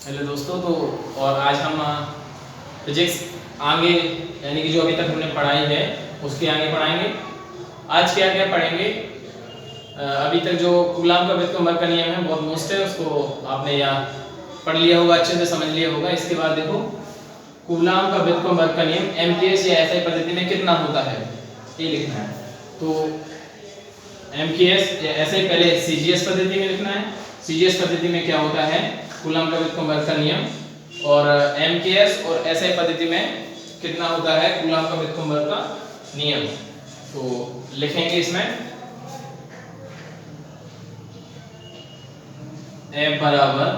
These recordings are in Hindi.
हेलो दोस्तों। तो और आज हम फिजिक्स आगे यानी कि जो अभी तक हमने पढ़ाई है उसके आगे पढ़ाएंगे। आज क्या क्या पढ़ेंगे? अभी तक जो कूलाम का व्युत्क्रम का नियम है बहुत मोस्ट है, उसको आपने यहाँ पढ़ लिया होगा, अच्छे से समझ लिया होगा। इसके बाद देखो कूलाम का व्युत्क्रम का नियम एमकेएस या एसआई पद्धति में कितना होता है ये लिखना है। तो एमकेएस या एसआई पहले सीजीएस पद्धति में लिखना है। सीजीएस पद्धति में क्या होता है कूलाम का व्युत्क्रम का नियम, और एमकेएस और एसआई पद्धति में कितना होता है कूलाम का व्युत्क्रम का नियम। तो लिखेंगे इसमें F बराबर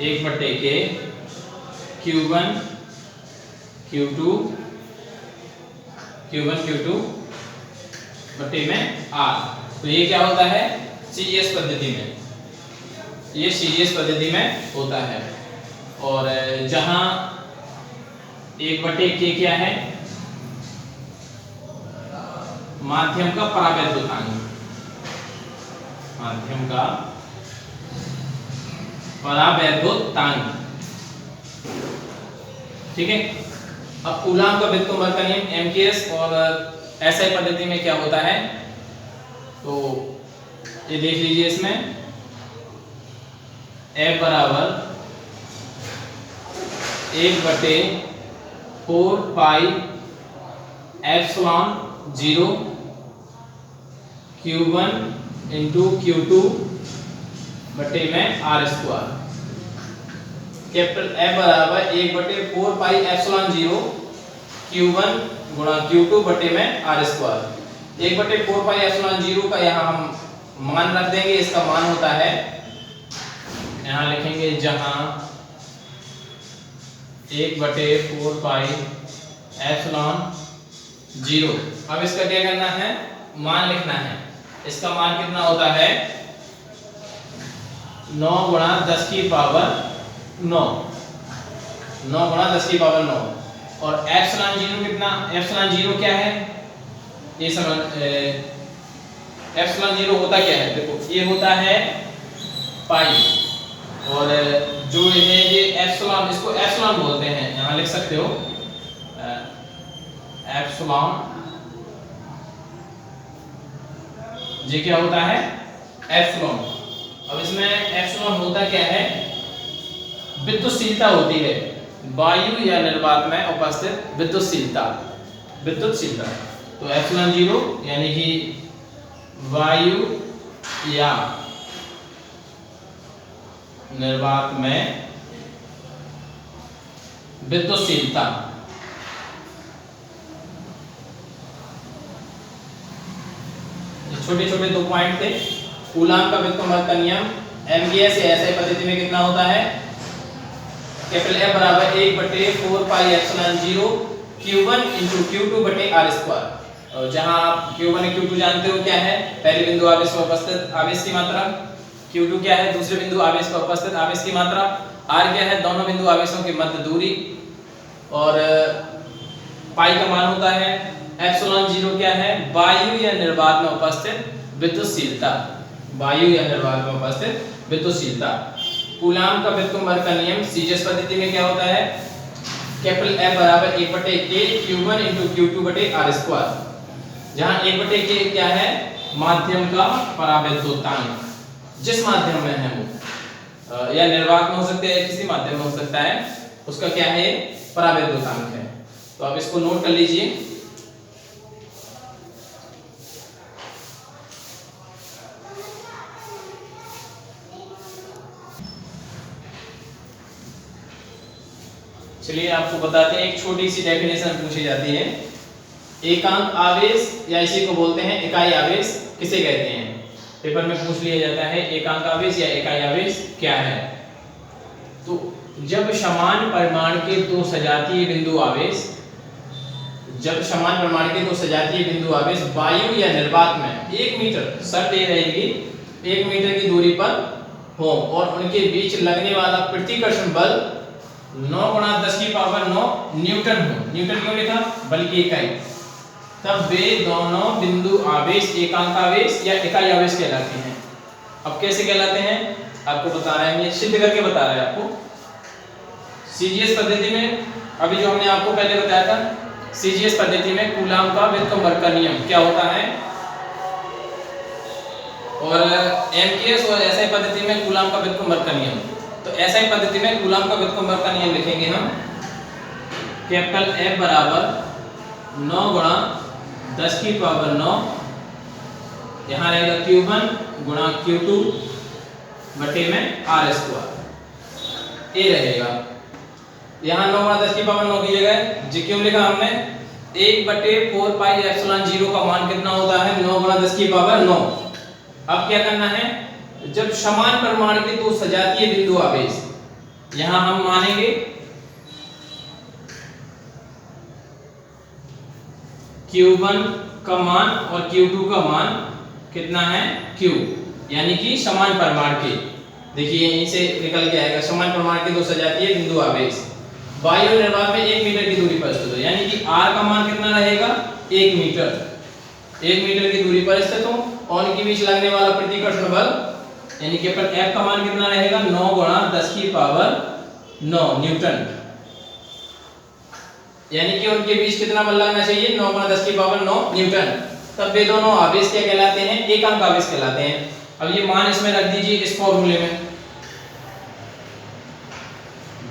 1/K Q1 Q2 बटे में R। तो ये क्या होता है सीजीएस पद्धति में, ये सीजीएस पद्धति में होता है। और जहां 1/K क्या है माध्यम का परावैद्युतांक, माध्यम का परावैद्युतांक, ठीक है। अब कूलाम का व्युत्क्रम का नियम एमकेएस और एसआई पद्धति में क्या होता है तो ये देख लीजिए। इसमें F बराबर 1/4 pi epsilon 0 Q1 into Q2 बटे में R स्क्वायर। कैपिटल F बराबर 1/4 पाई एप्सिलॉन 0 Q1 गुणा Q2 बटे में R स्क्वायर। 1/4 पाई एप्सिलॉन 0 का यहाँ हम मान रख देंगे। इसका मान होता है, यहाँ लिखेंगे जहां 1/4 पाई एप्सिलॉन 0। अब इसका क्या करना है मान लिखना है। इसका मान कितना होता है 9 गुणा 10 की पावर 9, 9 गुणा 10 की पावर 9। और एप्सिलॉन 0 कितना, एप्सिलॉन 0 क्या है ये समझ। एप्सिलॉन 0 होता क्या है देखो, ये होता है पाई, और जो है ये एप्सिलॉन, इसको एप्सिलॉन बोलते हैं, यहाँ लिख सकते हो एप्सिलॉन। ये क्या होता है एप्सिलॉन। अब इसमें एप्सिलॉन होता क्या है विद्युतशीलता होती है, वायु या निर्वात में उपस्थित विद्युतशीलता, विद्युतशीलता। तो एप्सिलॉन 0 यानी कि वायु या निर्वात में विद्युतशीलता। छोटे छोटे दो पॉइंट थे। कूलाम का व्युत्क्रम का नियम एमकेएस या एसआई पद्धति में कितना होता है कैपिटल F बराबर 1/4 pi epsilon 0 Q1 into Q2 बटे R स्क्वायर। और जहां आप Q1 और Q2 जानते हो क्या है, पहले बिंदु आवेश में उपस्थित आवेश की मात्रा, Q2 क्या है दूसरे बिंदु आवेश में उपस्थित आवेश की मात्रा, R क्या है दोनों बिंदु आवेशों के मध्य दूरी, और पाई का मान होता है एप्सिलॉन 0 क्या है वायु या निर्वात में उपस्थित विद्युतशीलता, वायु या निर्वात में उपस्थित विद्युतशीलता। कूलाम का व्युत्क्रम का नियम सीजीएस पद्धति में क्या होता है कैपिटल F बराबर 1/K Q1 इंटू Q2 बटे R स्क्वायर। जहां 1/K क्या है माध्यम का परावैद्युतांक, जिस माध्यम में है वो या निर्वात में हो सकते हैं, किसी माध्यम में हो सकता है, उसका क्या है परावैद्युतांक है। तो आप इसको नोट कर लीजिए। चलिए आपको बताते हैं, एक छोटी सी डेफिनेशन पूछी जाती है। एकांक आवेश या इसी को बोलते हैं इकाई आवेश किसे कहते हैं, पेपर में पूछ लिया जाता है एकांक आवेश या इकाई आवेश क्या है। तो जब समान परिमाण के दो सजातीय बिंदु आवेश, जब समान परिमाण के दो सजातीय बिंदु आवेश वायु या निर्वात में 1 मीटर, शर्त ये रहेगी 1 मीटर की दूरी पर हो और उनके बीच लगने वाला प्रतिकर्षण बल 9 गुणा 10 की पावर 9 न्यूटन हो। न्यूटन क्यों लिखा बल्कि इकाई, तब वे दोनों बिंदु आवेश एकांक आवेश या इकाई आवेश कहलाते हैं। अब कैसे कहलाते हैं आपको बता रहे हैं, ये सिद्ध करके बता रहे हैं आपको। सीजीएस पद्धति में अभी जो हमने आपको पहले बताया था, सीजीएस पद्धति में कूलाम का व्युत्क्रमण का नियम क्या होता है, और एमकेएस और एसआई पद्धति में कूलाम का व्युत्क्रमण का नियम। तो एसआई पद्धति में कूलाम का व्युत्क्रमण का नियम लिखेंगे हम, कैपिटल F बराबर 9 गुणा 10 की पावर 9, यहाँ रहेगा Q1 गुणा Q2 बटे में R स्क्वायर, ए रहेगा। यहाँ 9 गुणा 10 की पावर 9 की जगह जी क्यों लिखा हमने, 1 बटे 4 पाई एप्सिलॉन 0 का मान कितना होता है, 9 गुणा 10 की पावर 9। अब क्या करना है, जब समान परिमाण के दो सजातीय बिंदु आवेश, यहां हम मानेंगे Q1 का मान और Q2 का मान कितना है, Q, यानी कि समान परिमाण के, देखिए यहीं से निकल के आएगा, समान परिमाण के दो सजातीय बिंदु आवेश वायु और निर्वात में 1 मीटर की दूरी पर स्थित हो, यानी कि R का मान कितना रहेगा, 1 मीटर, 1 मीटर की दूरी पर स्थित हो, और इनके बीच लगने वाला प्रतिकर्षण बल यानी कि पर F का मान कितना रहेगा, 9 गुणा 10 की पावर 9 न्यूटन, यानी कि उनके बीच कितना बल लगना चाहिए, 9 गुणा 10 की पावर 9 न्यूटन। तब वे दोनों आवेश क्या कहलाते हैं, एकांक आवेश कहलाते हैं। अब ये मान इसमें रख दीजिए इस फॉर्मूले में,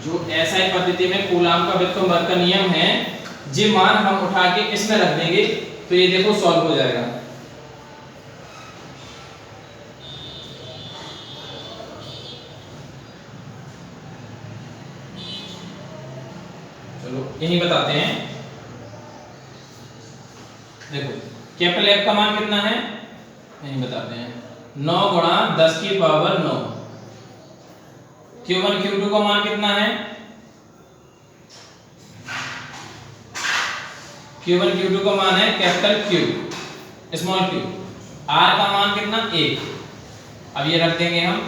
जो एसआई पद्धति में कूलाम का व्युत्क्रमण का नियम है, ये मान हम उठा के इसमें रख देंगे, तो ये देखो सॉल्व हो जाएगा। चलो यही बताते हैं, देखो कैपिटल F का मान कितना है, यही बताते हैं, 9 गुणा 10 की पावर 9, Q1 Q2 का मान कितना है, Q1 Q2 का मान है capital Q small q, R का मान कितना 1, अब ये रख देंगे हम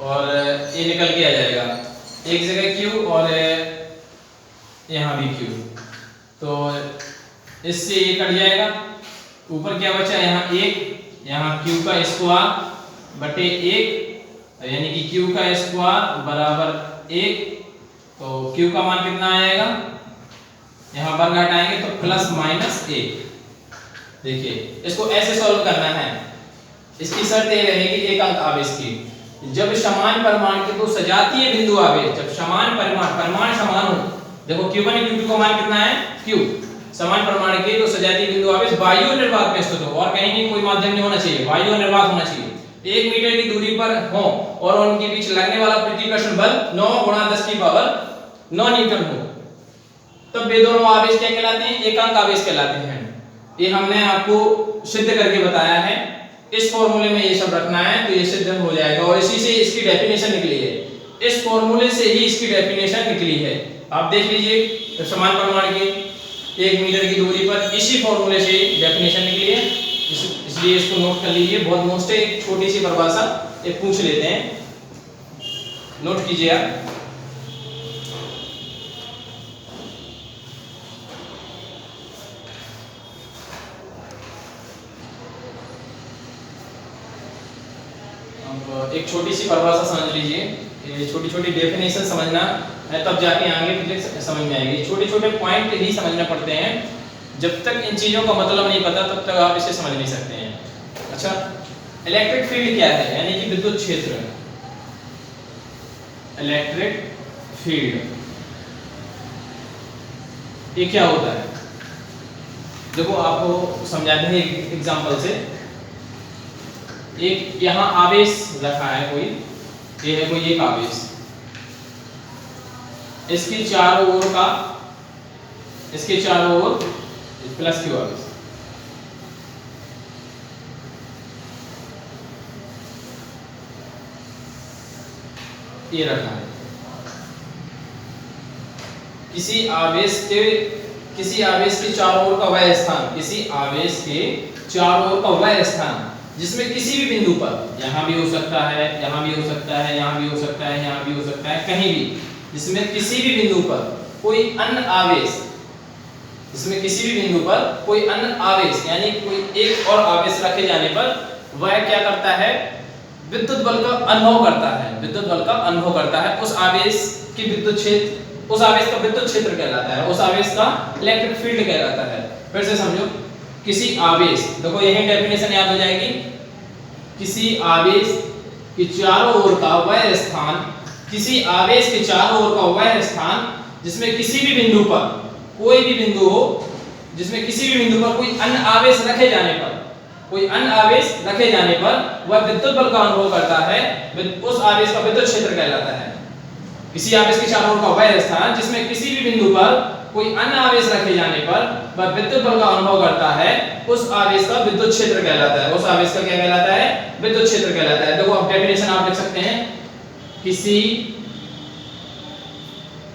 और ये निकल के आ जाएगा, एक जगह Q और यहाँ भी Q, तो इससे ये कट जाएगा, ऊपर क्या बचा, यहाँ 1, यहाँ Q का स्क्वायर बटे 1, यानी कि Q का स्क्वायर बराबर 1, तो Q का मान कितना आएगा, यहाँ वर्ग हटाएंगे तो प्लस माइनस 1। देखिए इसको ऐसे सॉल्व करना है, इसकी शर्त ये रहेगी एकांक आवेश की, जब समान परिमाण के दो सजातीय बिंदु आवेश, जब समान परिमाण समान हो, देखो Q1 Q2 का मान कितना है, Q, समान परिमाण के दो सजातीय बिंदु आवेश वायु और निर्वात में स्थित हो, और कहीं नहीं कोई माध्यम नहीं होना चाहिए, वायु और निर्वात होना चाहिए, 1 मीटर की दूरी पर हो, और उनके बीच लगने वाला प्रतिकर्षण बल 9 गुणा 10 की पावर 9 न्यूटन हो, तब वे दोनों आवेश क्या कहलाते हैं, एकांक आवेश कहलाते हैं। ये हमने आपको सिद्ध करके बताया है, इस फॉर्मूले में ये सब रखना है तो ये सिद्ध हो जाएगा, और इसी से इसकी डेफिनेशन निकली है, इस फॉर्मूले से ही इसकी डेफिनेशन निकली है। आप देख लीजिए समान परिमाण के 1 मीटर की दूरी पर इसी फॉर्मूले से डेफिनेशन निकली है, इसलिए इसको नोट कर लीजिए। बहुत मोस्ट है, एक छोटी सी परिभाषा एक पूछ लेते हैं, नोट कीजिए आप। एक छोटी सी परिभाषा समझ लीजिए, ये छोटी छोटी डेफिनेशन समझना है, तब जाके आगे फिजिक्स समझ में आएगी। छोटे छोटे पॉइंट ही समझना पड़ते हैं, जब तक इन चीजों का मतलब नहीं पता तब तक आप इसे समझ नहीं सकते हैं। अच्छा, इलेक्ट्रिक फील्ड क्या है, यानी कि विद्युत क्षेत्र, इलेक्ट्रिक फील्ड ये क्या होता है, देखो आपको समझाते हैं एक एग्जांपल से। एक यहाँ आवेश रखा है कोई, ये है कोई एक आवेश, इसके चारों ओर का, इसके चारों ओर प्लस क्यू आवेश, ये रखा है। किसी आवेश के चारों ओर का वह स्थान, किसी आवेश के चारों ओर का वह स्थान जिसमें किसी भी बिंदु पर, यहाँ भी हो सकता है, यहाँ भी हो सकता है, यहाँ भी हो सकता है, यहाँ भी हो सकता है, कहीं भी, जिसमें किसी भी बिंदु पर कोई अन्य आवेश, जिसमें किसी भी बिंदु पर कोई अन्य आवेश यानी कोई एक और आवेश रखे जाने पर वह क्या करता है, विद्युत बल का अनुभव करता है, विद्युत बल का अनुभव करता है, उस आवेश की विद्युत क्षेत्र, उस आवेश का विद्युत क्षेत्र कहलाता है, उस आवेश का इलेक्ट्रिक फील्ड कहलाता है। फिर से समझो, किसी आवेश, देखो यही डेफिनेशन याद हो जाएगी, किसी आवेश के चारों ओर का वह स्थान, किसी आवेश के चारों ओर का वह स्थान जिसमें किसी भी बिंदु पर, कोई भी बिंदु हो जिसमें किसी भी बिंदु पर कोई अन्य आवेश रखे जाने पर, कोई अन्य आवेश रखे जाने पर वह विद्युत बल का अनुभव करता है, उस आवेश का विद्युत क्षेत्र कहलाता है। किसी आवेश के चारों ओर का वह स्थान जिसमें किसी भी बिंदु पर कोई अन्य आवेश रखे जाने पर वह विद्युत बल का अनुभव करता है, उस आवेश का विद्युत क्षेत्र कहलाता है, उस आवेश का क्या कहलाता है, विद्युत क्षेत्र कहलाता है। देखो अब डेफिनेशन आप लिख सकते हैं, किसी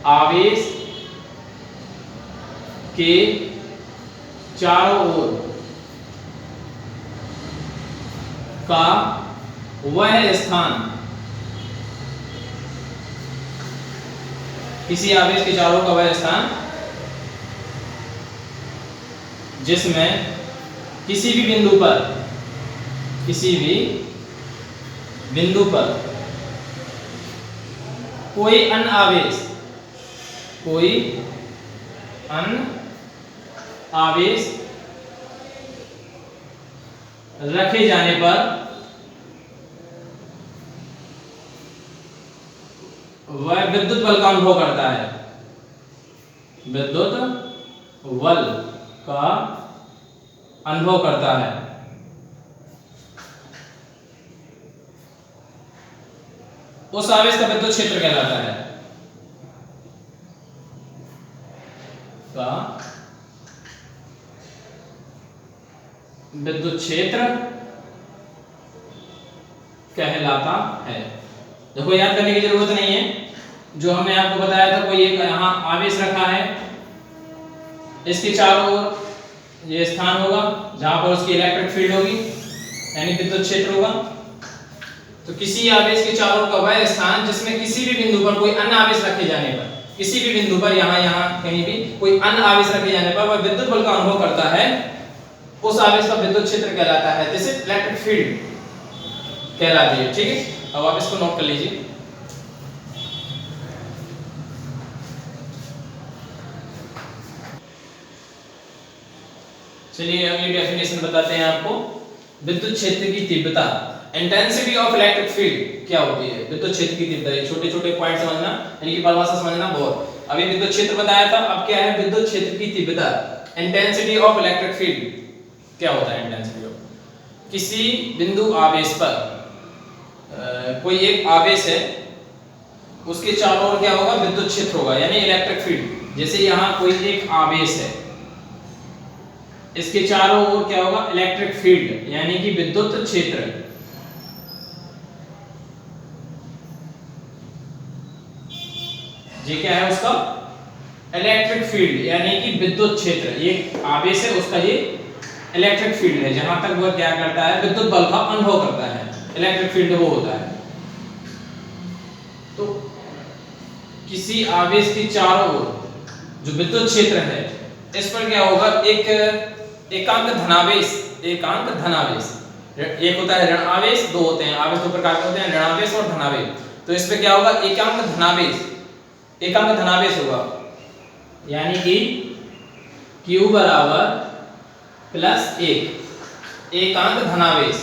आवेश के चारों ओर का वह स्थान, किसी आवेश के चारों का वह स्थान जिसमें किसी भी बिंदु पर, किसी भी बिंदु पर कोई अन्य आवेश, कोई अन्य आवेश रखे जाने पर वह विद्युत बल का अनुभव करता है, विद्युत बल का अनुभव करता है। उस आवेश का विद्युत क्षेत्र कहलाता है, का विद्युत क्षेत्र कहलाता है। देखो याद करने की जरूरत नहीं है, जो हमने आपको बताया था, कोई एक यहाँ आवेश रखा है, इसके चारों ओर ये स्थान होगा जहां पर उसकी इलेक्ट्रिक फील्ड होगी यानी विद्युत क्षेत्र होगा। तो किसी आवेश के चारों ओर का वह स्थान जिसमें किसी भी बिंदु पर कोई अन्य आवेश रखे जाने पर, किसी भी बिंदु पर यहाँ कहीं भी कोई अन्य आवेश रखे जाने पर वह विद्युत बल का अनुभव करता है, उस आवेश का विद्युत क्षेत्र कहलाता है, जैसे इलेक्ट्रिक फील्ड कहलाती है। ठीक है, अब आप इसको नोट कर लीजिए। चलिए अगली डेफिनेशन बताते हैं आपको। विद्युत क्षेत्र की तीव्रता, इंटेंसिटी ऑफ इलेक्ट्रिक फील्ड क्या होती है? विद्युत क्षेत्र की तीव्रता, ये छोटे-छोटे पॉइंट समझना, यानी कि परिभाषा समझना बहुत। अभी विद्युत क्षेत्र बताया था, अब क्या है विद्युत क्षेत्र की तीव्रता, इंटेंसिटी ऑफ इलेक्ट्रिक फील्ड क्या होता है? इंटेंसिटी ऑफ, किसी बिंदु आवेश पर कोई एक आवेश है, उसके चारों ओर क्या होगा? विद्युत क्षेत्र होगा यानी इलेक्ट्रिक फील्ड। जैसे यहाँ कोई एक आवेश है, इसके चारों ओर क्या होगा? इलेक्ट्रिक फील्ड यानी कि विद्युत क्षेत्र। ये क्या है उसका? इलेक्ट्रिक फील्ड यानी कि विद्युत क्षेत्र। ये आवेश है, उसका ये इलेक्ट्रिक फील्ड है, जहां तक वह क्या करता है? विद्युत बल का अनुभव करता है। इलेक्ट्रिक फील्ड वो होता है। तो किसी आवेश के चारों ओर जो विद्युत क्षेत्र है, इस पर क्या होगा? एक एकांक धनावेश, एकांक धनावेश। एक होता है ऋण आवेश, दो होते हैं आवेश, दो प्रकार के होते हैं, ऋणावेश और धनावेश। तो इस पे क्या होगा? एकांक धनावेश, एकांक धनावेश होगा यानी कि Q बराबर +1 एकांक धनावेश,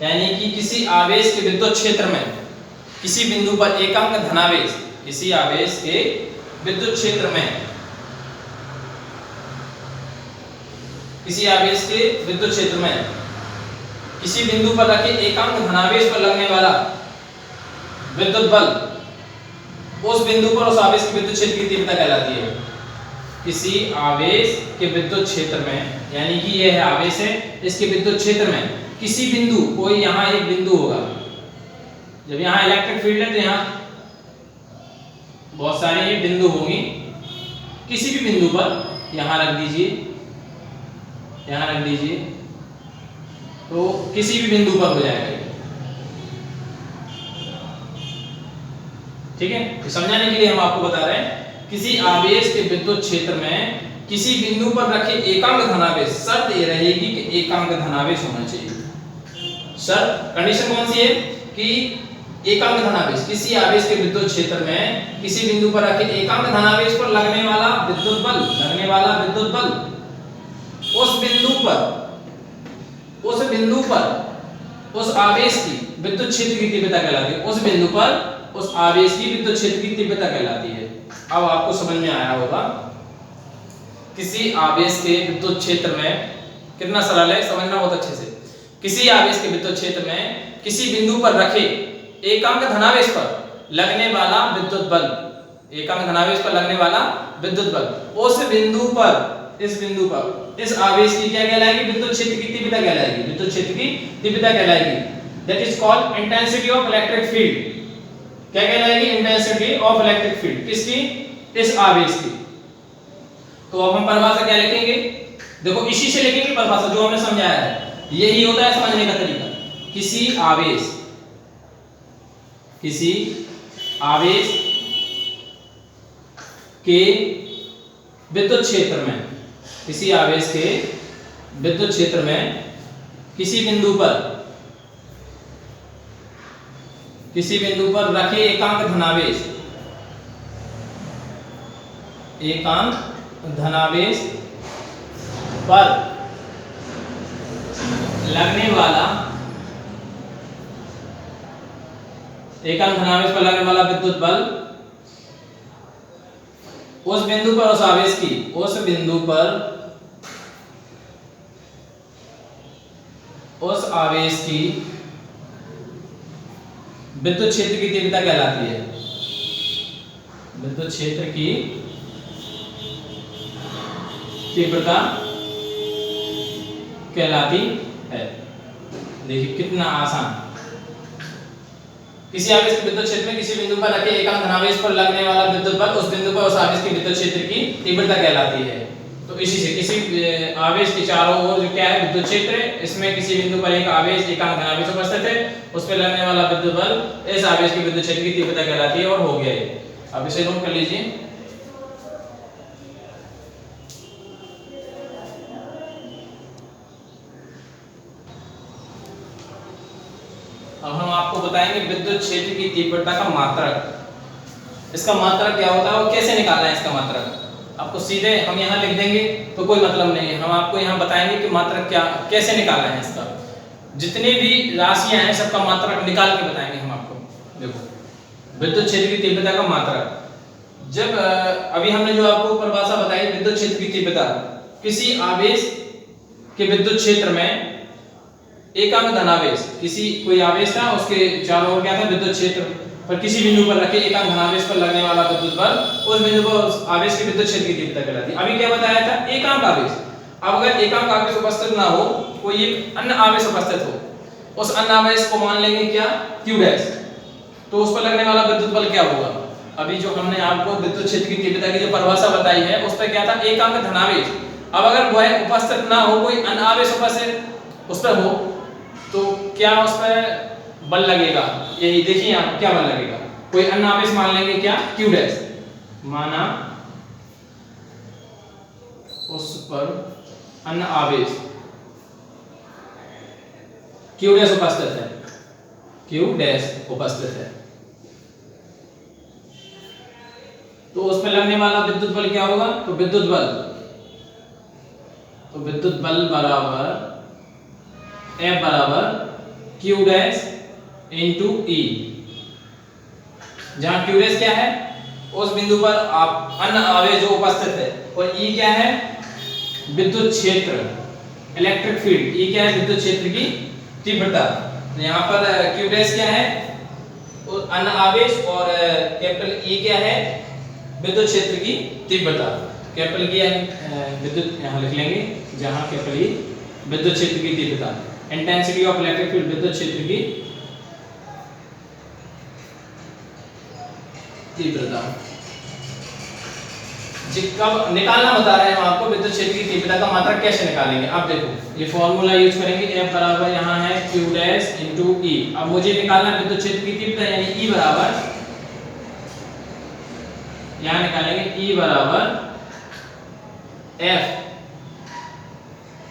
यानी कि किसी आवेश के विद्युत क्षेत्र में किसी बिंदु पर एकांक धनावेश, किसी आवेश के विद्युत क्षेत्र में किसी आवेश के विद्युत क्षेत्र में किसी बिंदु पर रखे एकांक धनावेश पर लगने वाला विद्युत बल, उस बिंदु पर उस आवेश के विद्युत क्षेत्र की तीव्रता कहलाती है। किसी आवेश के विद्युत क्षेत्र में, यानी कि यह आवेश है, इसके विद्युत क्षेत्र में किसी बिंदु, कोई यहाँ एक बिंदु होगा, जब यहाँ इलेक्ट्रिक फील्ड है तो यहाँ बहुत सारे ये बिंदु होंगे, किसी भी बिंदु पर यहाँ रख दीजिए, यहाँ रख दीजिए, तो किसी भी बिंदु पर हो जाएगा। ठीक है, तो समझाने के लिए हम आपको बता रहे हैं, किसी आवेश के विद्युत क्षेत्र में किसी बिंदु पर रखे एकांक धनावेश, शर्त ये रहेगी कि एकांक धनावेश होना चाहिए। सर कंडीशन कौन सी है कि एकांक धनावेश किसी आवेश के विद्युत क्षेत्र में किसी बिंदु पर रखे एकांक धनावेश पर लगने वाला विद्युत बल उस बिंदु पर उस आवेश की विद्युत क्षेत्र की तीव्रता कहलाती है। उस बिंदु पर उस आवेश की विद्युत क्षेत्र की तीव्रता कहलाती है। अब आपको समझ में आया होगा किसी आवेश के विद्युत क्षेत्र में, कितना सरल है, समझना बहुत अच्छे से। किसी आवेश के विद्युत क्षेत्र में किसी बिंदु पर रखे एकांक धनावेश पर लगने वाला विद्युत बल, एकांक धनावेश पर लगने वाला विद्युत बल, उस बिंदु पर इस आवेश की क्या कहलाएगी? विद्युत क्षेत्र की तीव्रता कहलाएगी। विद्युत क्षेत्र की तीव्रता कहलाएगी। That is called intensity of electric field. क्या कहलाएगी? Intensity of electric field. किसकी? इस आवेश की। तो अब हम परिभाषा क्या लिखेंगे? देखो इसी से लिखेंगे परिभाषा जो हमने समझाया है। यही होता है समझने का तरीका। किसी आवेश के विद्युत क्षेत्र में, किसी आवेश के विद्युत क्षेत्र में किसी बिंदु पर रखे एकांक धनावेश पर लगने वाला विद्युत बल, उस बिंदु पर उस आवेश की विद्युत क्षेत्र की तीव्रता कहलाती है। विद्युत क्षेत्र की तीव्रता कहलाती है। देखिए कितना आसान। किसी आवेश के विद्युत क्षेत्र में किसी बिंदु पर रखे एकांक धनावेश पर लगने वाला विद्युत बल, उस बिंदु पर उस आवेश की विद्युत क्षेत्र की तीव्रता कहलाती है। तो इसी से किसी आवेश के चारों ओर जो क्या है? विद्युत क्षेत्र है। इसमें किसी बिंदु पर एक आवेश एकांक धनावेश उपस्थित है, उस पर लगने वाला विद्युत बल इस आवेश की विद्युत क्षेत्र की तीव्रता कहलाती है। और हो गया ये। अब इसे नोट कर लीजिए। अब हम आपको बताएंगे विद्युत क्षेत्र की तीव्रता का मात्रक। इसका मात्रक क्या होता है और कैसे निकालना है इसका मात्रक? आपको सीधे हम यहाँ लिख देंगे तो कोई मतलब नहीं है। हम आपको यहाँ बताएंगे कि मात्रक क्या, कैसे निकालना है इसका। जितनी भी राशियां हैं सबका मात्रक निकाल के बताएंगे हम आपको। देखो विद्युत क्षेत्र की तीव्रता का मात्रक। जब अभी हमने जो आपको परिभाषा बताई विद्युत क्षेत्र की तीव्रता, किसी आवेश के विद्युत क्षेत्र में एकांक धनावेश, कोई आवेश था उसके चारों ओर क्या था? विद्युत क्षेत्र पर किसी बिंदु पर रखे एकांक धनावेश पर लगने वाला विद्युत बल, उस बिंदु पर उस आवेश के विद्युत क्षेत्र की तीव्रता कहलाती है। अभी क्या बताया था? एकांक आवेश। अब अगर एकांक आवेश उपस्थित ना हो, कोई एक अन्य आवेश उपस्थित हो, उस अन्य आवेश को मान लेंगे क्या? Q dash. तो उस पर लगने वाला विद्युत बल क्या होगा? अभी जो हमने आपको विद्युत क्षेत्र की तीव्रता की जो परिभाषा बताई है उस पर क्या था? एकांक धनावेश। अब अगर वह उपस्थित ना हो, कोई अन्य आवेश उपस्थित उस पर हो, तो क्या उस पर बल लगेगा? यही देखिए आप क्या बल लगेगा। कोई अन्य आवेश मान लेंगे क्या? Q dash. माना उस पर अन्य आवेश Q डैश उपस्थित है, Q डैश उपस्थित है, तो उस पर लगने वाला विद्युत बल क्या होगा? तो विद्युत बल बराबर F बराबर Q डैश इंटू E। जहां Q डैश क्या है? उस बिंदु पर आप अन्य आवेश जो उपस्थित है, और E क्या है? विद्युत क्षेत्र, इलेक्ट्रिक फील्ड। E क्या है? विद्युत क्षेत्र की तीव्रता। तो यहाँ पर Q डैश क्या है? अन्य आवेश, और कैपिटल E क्या है? विद्युत क्षेत्र की तीव्रता। कैपिटल की विद्युत यहाँ लिख लेंगे, जहां कैपिटल E विद्युत क्षेत्र की तीव्रता, इंटेंसिटी ऑफ इलेक्ट्रिक फील्ड विद्युत क्षेत्र की तीव्रता। कब निकालना बता रहे हैं हम आपको विद्युत क्षेत्र की तीव्रता का मात्रक कैसे निकालेंगे। अब देखो ये फॉर्मूला यूज करेंगे। F बराबर यहाँ है Q डैश इंटू E। अब मुझे निकालना विद्युत क्षेत्र की तीव्रता, यानी E बराबर, यहाँ निकालेंगे E बराबर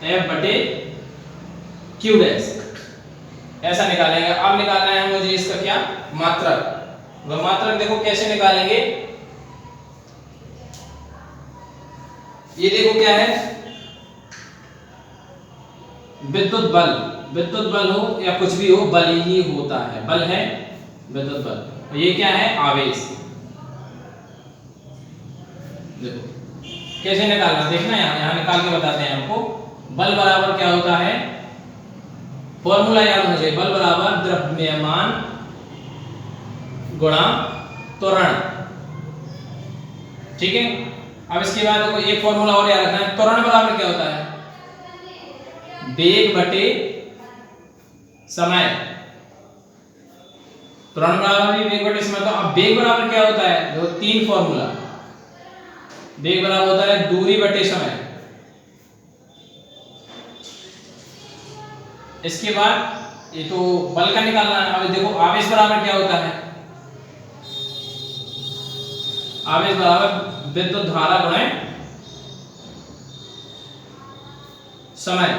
F बटे Q डैश। ऐसा निकालेंगे। अब निकालना है मुझे इसका क्या, मात्रक। वह मात्रक देखो कैसे निकालेंगे, ये देखो क्या है, विद्युत बल, विद्युत बल हो या कुछ भी हो, बल ही होता है, बल है विद्युत बल। ये क्या है, आवेश। देखो कैसे निकालना, देखना यहाँ निकाल के बताते हैं आपको। बल बराबर क्या होता है, फॉर्मूला याद होना चाहिए, बल बराबर द्रव्यमान गुणा त्वरण। ठीक है, अब इसके बाद देखो एक फॉर्मूला और याद रखना है, त्वरण बराबर क्या होता है, वेग बटे समय। त्वरण बराबर भी वेग बटे समय। तो अब वेग बराबर क्या होता है, देखो तीन फॉर्मूला, वेग बराबर होता है दूरी बटे समय। इसके बाद ये तो बल का निकालना है। अब देखो आवेश बराबर क्या होता है, आवेश बराबर विद्युत धारा गुणे समय।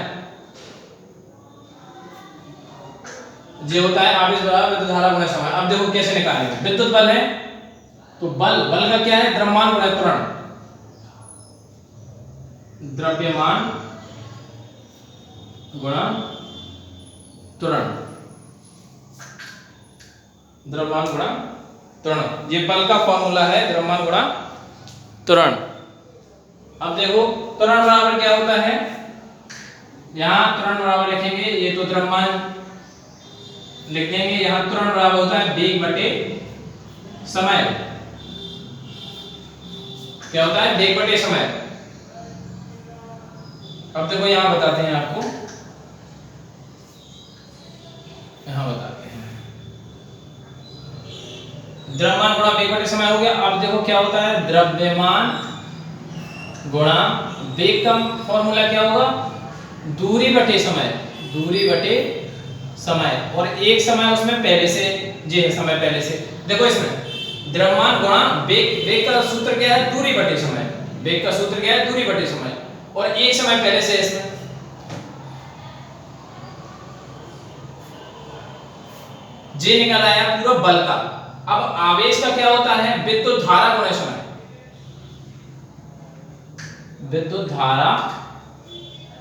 ये होता है आवेश बराबर विद्युत धारा गुणे समय। अब देखो कैसे निकालेंगे, विद्युत बल है तो बल, बल का क्या है, द्रव्यमान गुणा त्वरण। द्रव्यमान गुणा त्वरण, द्रव्यमान गुणा त्वरण, ये बल का फॉर्मूला है, द्रव्यमान गुणा त्वरण। अब देखो त्वरण बराबर क्या होता है, यहां त्वरण बराबर लिखेंगे, ये तो द्रव्यमान लिख देंगे, यहां त्वरण बराबर होता है वेग बटे समय। क्या होता है, वेग बटे समय। अब देखो यहां बताते हैं आपको, यहां बताते हैं, द्रव्यमान गुणा वेग बटे समय हो गया। अब देखो क्या होता है, द्रव्यमान गुणा वेग का फॉर्मूला क्या होगा, दूरी बटे समय, दूरी बटे समय। और एक समय उसमें पहले से, ये है समय पहले से। देखो इसमें द्रव्यमान गुणा वेग, वेग का सूत्र क्या है, दूरी बटे समय, वेग का सूत्र क्या है, दूरी बटे समय, और एक समय पहले से इसमें। जे निकाला आया पूरा बल का। अब आवेश का क्या होता है, विद्युत धारा गुणे समय, विद्युत धारा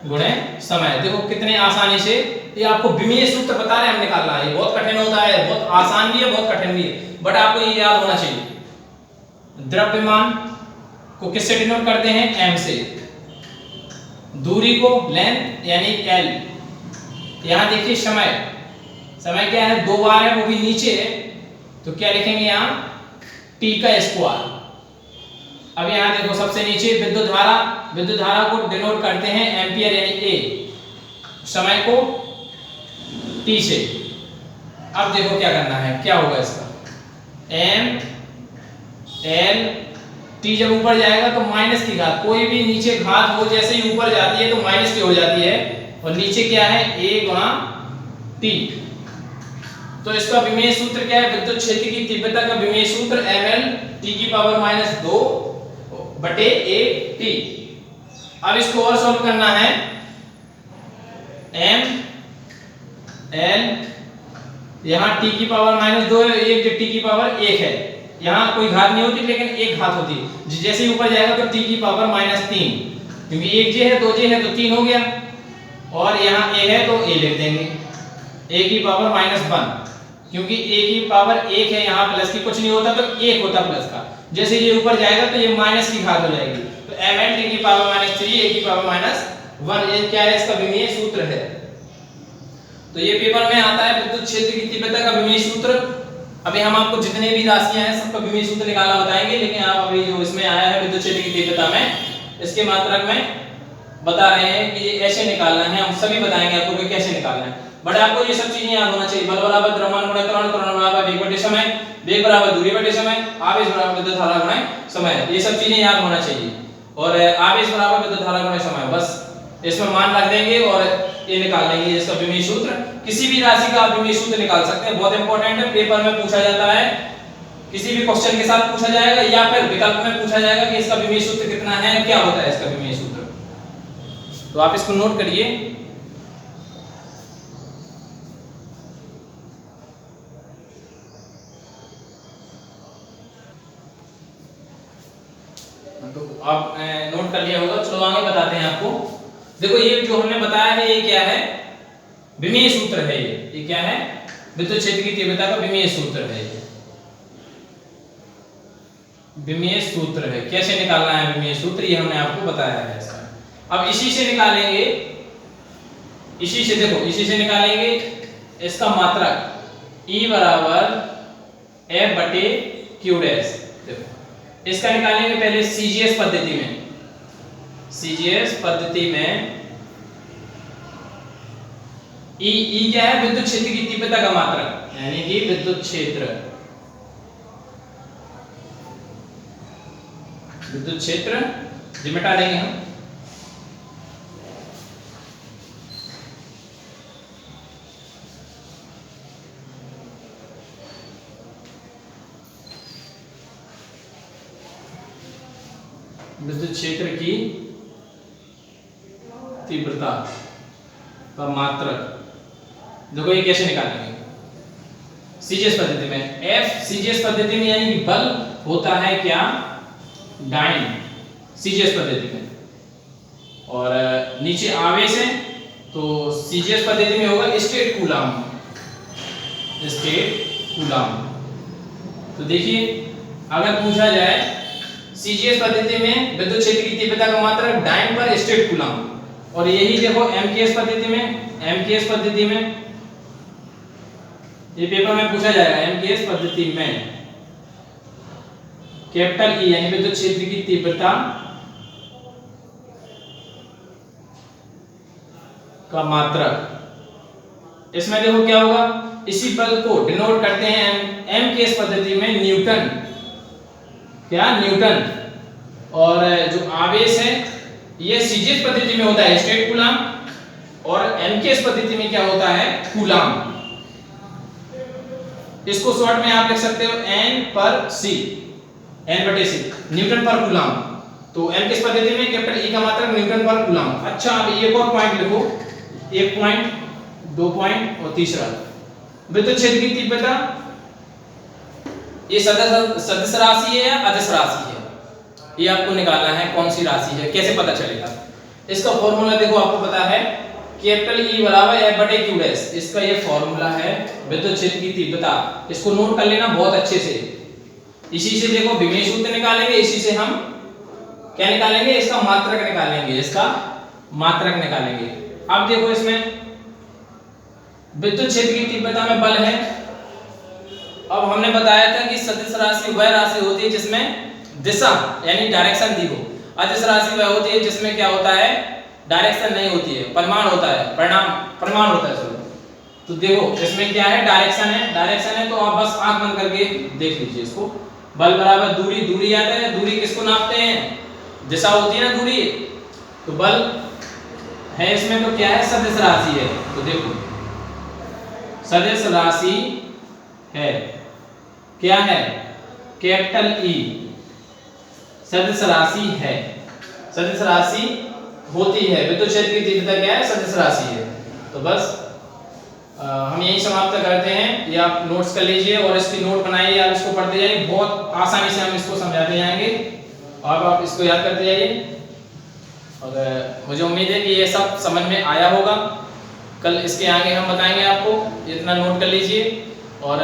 गुणे समय। देखो कितने आसानी से, ये आपको विमीय सूत्र बता रहे हैं हम निकालना है, ये बहुत कठिन होता है, बहुत आसान भी है बहुत कठिन भी है, बट आपको ये याद होना चाहिए। द्रव्यमान को किससे डिनोट करते हैं, m से, दूरी को लेंथ यानी l। यहां देखिए समय, समय क्या है, 2 बार है, वो भी नीचे है, तो क्या लिखेंगे यहां, t का स्क्वायर। अब यहां देखो सबसे नीचे विद्युत धारा, विद्युत धारा को डिनोट करते हैं एम्पियर यानी A, समय को t से। अब देखो क्या करना है, क्या होगा इसका, m l t जब ऊपर जाएगा तो माइनस की घात, कोई भी नीचे घात हो जैसे ही ऊपर जाती है तो माइनस की हो जाती है, और नीचे क्या है, a गुणा t। तो इसका विमेय सूत्र क्या है, विद्युत क्षेत्र की तीव्रता का विमेय सूत्र ml t की पावर -2 बटे a t। अब इसको और सॉल्व करना है, m l यहां t की पावर -2 है, एक जो t की पावर 1 है, यहां कोई घात नहीं होती लेकिन एक घात होती है, जैसे ही ऊपर जाएगा तो t की पावर -3, क्योंकि एक j है 2j है तो 3 हो गया, और यहां a है तो a लिख देंगे, a की पावर -1, क्योंकि a की पावर 1 है, यहां प्लस की कुछ नहीं होता तो 1 होता प्लस का, जैसे ये ऊपर जाएगा तो ये माइनस की घात हो जाएगी, तो ml t की पावर -3 a की पावर -1, ये क्या है, इसका विमीय सूत्र है। तो ये पेपर में आता है विद्युत क्षेत्र की तीव्रता का विमीय सूत्र। अभी हम आपको जितने भी राशियां हैं सबका विमीय सूत्र निकालना बताएंगे, लेकिन आप अभी जो इसमें आया है विद्युत क्षेत्र की तीव्रता में, इसके मात्रक में बता रहे हैं कि ये ऐसे निकालना है, हम सभी बताएंगे आपको कि कैसे निकालना है, बट आपको ये सब चीजें याद होना चाहिए। बल बराबर द्रव्यमान गुणा त्वरण, त्वरण बराबर वेग बटे समय, वेग बराबर दूरी बटे समय, आवेश बराबर विद्युत धारा गुणा समय, ये सब चीजें याद होना चाहिए। और आवेश बराबर विद्युत धारा गुणा समय, बस इसमें मान रख देंगे और ये निकाल लेंगे इसका विमीय सूत्र। किसी भी राशि का आप विमीय सूत्र निकाल सकते हैं, बहुत इंपॉर्टेंट है, पेपर में पूछा जाता है, किसी भी क्वेश्चन के साथ पूछा जाएगा या फिर विकल्प में पूछा जाएगा कि इसका विमीय सूत्र कितना है, क्या होता है इसका विमीय सूत्र। तो आप इसको नोट करिए। आप नोट कर लिया होगा। चलो आगे बताते हैं आपको। देखो ये जो हमने बताया है ये क्या है, विमीय सूत्र है। ये क्या है, विद्युत क्षेत्र की तीव्रता का विमीय सूत्र है। ये विमीय सूत्र है। कैसे निकालना है विमीय सूत्र, ये हमने आपको बताया है इसका। अब इसी से निकालेंगे, इसी से देखो, इसी से निकालेंगे इसका मात्रक E बराबर F बटे Q डैश। देखो इसका निकालेंगे पहले CGS पद्धति में। CGS पद्धति में E क्या है, विद्युत क्षेत्र की तीव्रता का मात्रक, यानी कि विद्युत क्षेत्र, विद्युत क्षेत्र जी मिटा देंगे हम। विद्युत क्षेत्र की तीव्रता का मात्रक, देखो ये कैसे निकालेंगे सीजीएस पद्धति में। F सीजीएस पद्धति में यानी कि बल होता है क्या, डाइन सीजीएस पद्धति में, और नीचे आवेश है तो सीजीएस पद्धति में होगा स्टेट कूलाम, स्टेट कूलाम। तो देखिए अगर पूछा जाए सीजीएस पद्धति में विद्युत क्षेत्र की तीव्रता का मात्रक डाइन पर स्टेट कूलाम, और यही देखो एमकेएस पद्धति में, एमकेएस पद्धति में ये पेपर में पूछा जाएगा। एमकेएस पद्धति में कैपिटल ई यानी विद्युत क्षेत्र की तीव्रता का मात्रक, इसमें देखो क्या होगा, इसी पद को डिनोट करते हैं एमकेएस पद्धति में न्यूटन, क्या न्यूटन, और जो आवेश है ये सीजीएस पद्धति में होता है स्टेट कूलाम, और एमकेएस पद्धति में क्या होता है, कूलाम। इसको शॉर्ट में आप लिख सकते हो N पर C, N बटे C, न्यूटन पर कूलाम। तो एमकेएस पद्धति में कैपिटल E का मात्रक न्यूटन पर कूलाम। अच्छा अब एक और पॉइंट लिखो, एक पॉइंट, दो पॉइंट और तीसरा, विद्युत क्षेत्र की तीव्रता ये सदिश राशि है या अदिश राशि है, ये आपको निकालना है कौन सी राशि है, कैसे पता चलेगा। इसका फॉर्मूला देखो आपको पता है, कैपिटल E बराबर F बटे Q डैश, इसका ये फॉर्मूला है विद्युत क्षेत्र की तीव्रता। इसको नोट कर लेना बहुत अच्छे से। इसी से देखो विमीय सूत्र निकालेंगे, इसी से हम क्या निकालेंगे, इसका मात्रक निकालेंगे, इसका मात्रक निकालेंगे। अब देखो इसमें विद्युत क्षेत्र की तीव्रता में बल है। अब हमने बताया था कि सदिश राशि वह राशि होती है जिसमें दिशा यानी डायरेक्शन दी हो, अदिश राशि वह होती है जिसमें क्या होता है, डायरेक्शन नहीं होती है, परिमाण होता है, परिमाण होता है सर। तो देखो इसमें क्या है, डायरेक्शन है, डायरेक्शन है तो आप बस आंख बंद करके देख लीजिए इसको। बल बराबर दूरी, दूरी आता है, दूरी किसको नापते हैं, दिशा होती है ना दूरी, तो बल है इसमें तो क्या है, सदिश राशि है। तो देखो सदिश राशि है, क्या है, कैपिटल E सदिश राशि है, सदिश राशि होती है, विद्युत क्षेत्र की तीव्रता क्या है, सदिश राशि है। तो बस हम यही समाप्त करते हैं। ये आप नोट्स कर लीजिए और इसकी नोट बनाइए, आप इसको पढ़ते जाइए, बहुत आसानी से हम इसको समझाते जाएंगे और आप इसको याद करते जाइए। और मुझे उम्मीद है कि ये सब समझ में आया होगा। कल इसके आगे हम बताएंगे आपको, इतना नोट कर लीजिए। और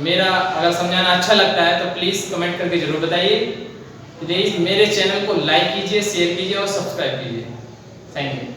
मेरा अगर समझाना अच्छा लगता है तो प्लीज़ कमेंट करके ज़रूर बताइए। प्लीज़ मेरे चैनल को लाइक कीजिए, शेयर कीजिए और सब्सक्राइब कीजिए। Thank you.